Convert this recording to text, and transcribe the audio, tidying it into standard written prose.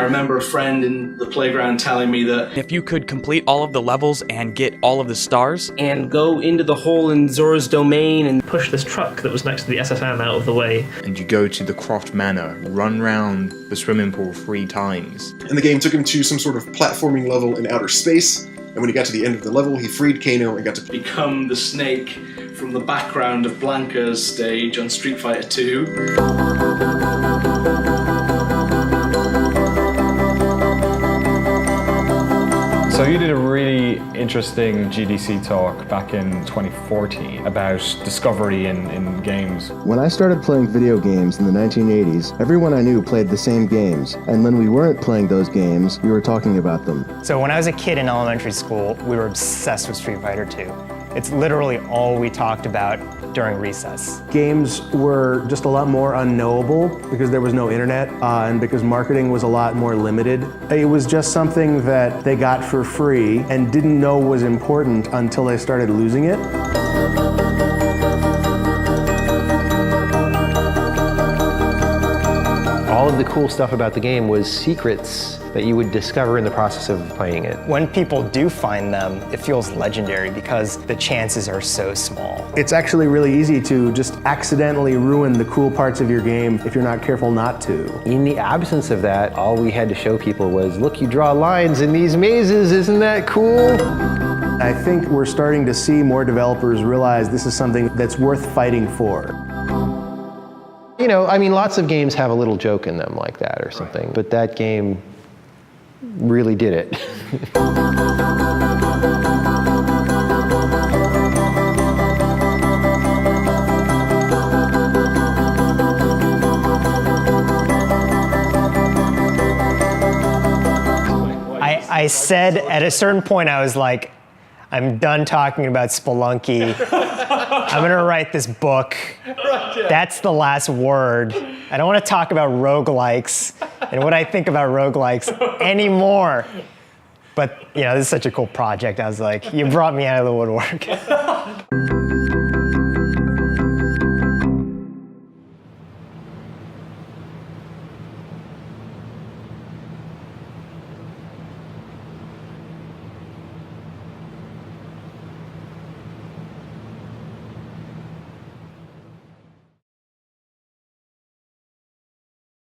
remember a friend in the playground telling me that if you could complete all of the levels and get all of the stars, and go into the hole in Zora's domain and push this truck that was next to the SFM out of the way. And you go to the Croft Manor, run round the swimming pool 3 times. And the game took him to some sort of platforming level in outer space, and when he got to the end of the level, he freed Kano and got to become the snake from the background of Blanca's stage on Street Fighter 2. So you did a really interesting GDC talk back in 2014 about discovery in games. When I started playing video games in the 1980s, everyone I knew played the same games. And when we weren't playing those games, we were talking about them. So when I was a kid in elementary school, we were obsessed with Street Fighter 2. It's literally all we talked about during recess. Games were just a lot more unknowable because there was no internet and because marketing was a lot more limited. It was just something that they got for free and didn't know was important until they started losing it. All of the cool stuff about the game was secrets that you would discover in the process of playing it. When people do find them, it feels legendary because the chances are so small. It's actually really easy to just accidentally ruin the cool parts of your game if you're not careful not to. In the absence of that, all we had to show people was, look, you draw lines in these mazes, isn't that cool? I think we're starting to see more developers realize this is something that's worth fighting for. You know, I mean, lots of games have a little joke in them like that or something, but that game really did it. I said at a certain point, I was like, I'm done talking about Spelunky. I'm gonna write this book. That's the last word. I don't want to talk about roguelikes and what I think about roguelikes anymore. But, you know, this is such a cool project. I was like, you brought me out of the woodwork.